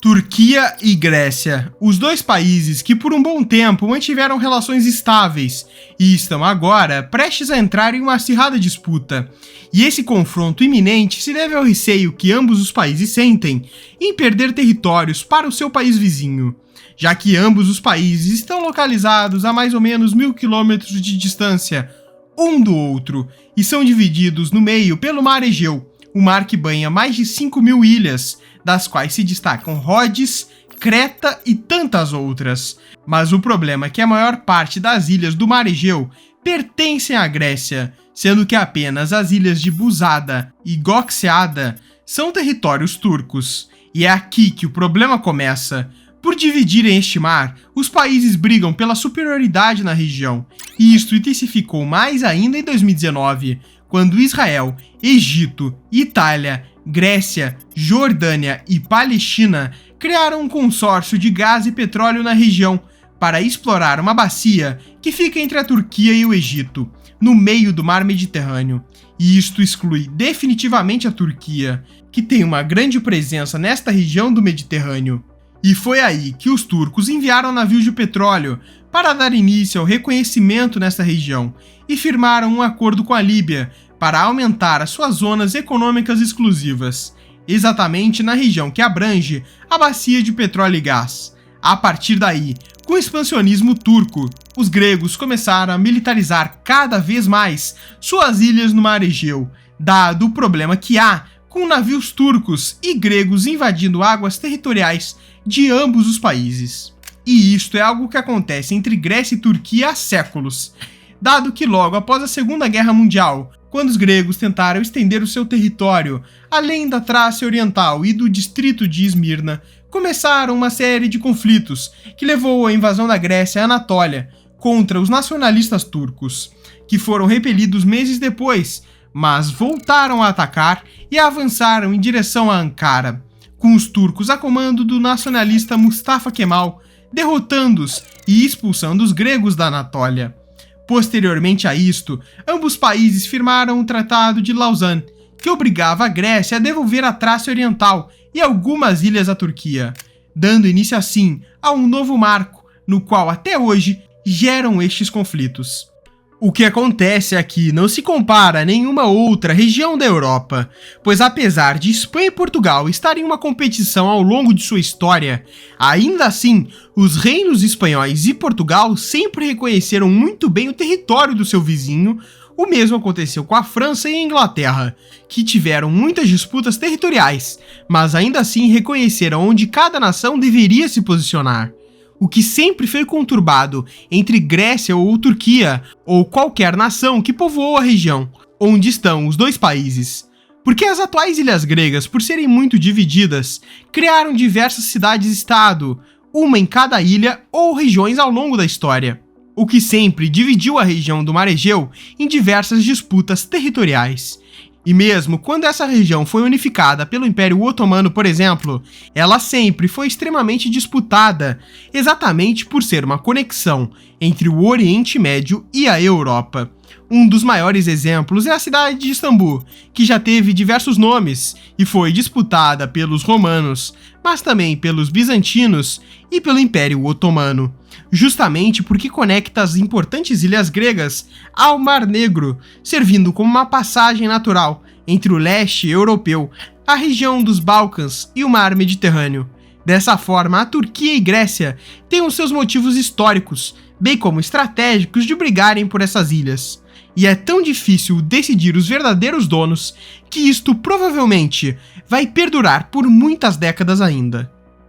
Turquia e Grécia, os dois países que por um bom tempo mantiveram relações estáveis e estão agora prestes a entrar em uma acirrada disputa. E esse confronto iminente se deve ao receio que ambos os países sentem em perder territórios para o seu país vizinho, já que ambos os países estão localizados a mais ou menos 1000 quilômetros de distância um do outro e são divididos no meio pelo Mar Egeu, o mar que banha mais de 5.000 ilhas, das quais se destacam Rhodes, Creta e tantas outras. Mas o problema é que a maior parte das ilhas do Mar Egeu pertencem à Grécia, sendo que apenas as ilhas de Busada e Gökçeada são territórios turcos. E é aqui que o problema começa. Por dividirem este mar, os países brigam pela superioridade na região, e isto intensificou mais ainda em 2019, quando Israel, Egito, Itália, Grécia, Jordânia e Palestina criaram um consórcio de gás e petróleo na região para explorar uma bacia que fica entre a Turquia e o Egito, no meio do mar Mediterrâneo. E isto exclui definitivamente a Turquia, que tem uma grande presença nesta região do Mediterrâneo. E foi aí que os turcos enviaram navios de petróleo para dar início ao reconhecimento nesta região e firmaram um acordo com a Líbia para aumentar as suas zonas econômicas exclusivas, exatamente na região que abrange a bacia de petróleo e gás. A partir daí, com o expansionismo turco, os gregos começaram a militarizar cada vez mais suas ilhas no Mar Egeu, dado o problema que há com navios turcos e gregos invadindo águas territoriais de ambos os países. E isto é algo que acontece entre Grécia e Turquia há séculos, dado que logo após a Segunda Guerra Mundial, quando os gregos tentaram estender o seu território além da Trácia Oriental e do distrito de Esmirna, começaram uma série de conflitos que levou à invasão da Grécia à Anatólia contra os nacionalistas turcos, que foram repelidos meses depois, mas voltaram a atacar e avançaram em direção a Ankara, com os turcos a comando do nacionalista Mustafa Kemal, derrotando-os e expulsando os gregos da Anatólia. Posteriormente a isto, ambos países firmaram o Tratado de Lausanne, que obrigava a Grécia a devolver a Trácia Oriental e algumas ilhas à Turquia, dando início assim a um novo marco, no qual até hoje geram estes conflitos. O que acontece aqui não se compara a nenhuma outra região da Europa, pois apesar de Espanha e Portugal estarem em uma competição ao longo de sua história, ainda assim, os reinos espanhóis e Portugal sempre reconheceram muito bem o território do seu vizinho. O mesmo aconteceu com a França e a Inglaterra, que tiveram muitas disputas territoriais, mas ainda assim reconheceram onde cada nação deveria se posicionar. O que sempre foi conturbado entre Grécia ou Turquia, ou qualquer nação que povoou a região, onde estão os dois países. Porque as atuais ilhas gregas, por serem muito divididas, criaram diversas cidades-estado, uma em cada ilha ou regiões ao longo da história, o que sempre dividiu a região do Mar Egeu em diversas disputas territoriais. E mesmo quando essa região foi unificada pelo Império Otomano, por exemplo, ela sempre foi extremamente disputada, exatamente por ser uma conexão entre o Oriente Médio e a Europa. Um dos maiores exemplos é a cidade de Istambul, que já teve diversos nomes e foi disputada pelos romanos, mas também pelos bizantinos e pelo Império Otomano, justamente porque conecta as importantes ilhas gregas ao Mar Negro, servindo como uma passagem natural entre o leste europeu, a região dos Balcãs e o Mar Mediterrâneo. Dessa forma, a Turquia e Grécia têm os seus motivos históricos, bem como estratégicos de brigarem por essas ilhas. E é tão difícil decidir os verdadeiros donos que isto provavelmente vai perdurar por muitas décadas ainda.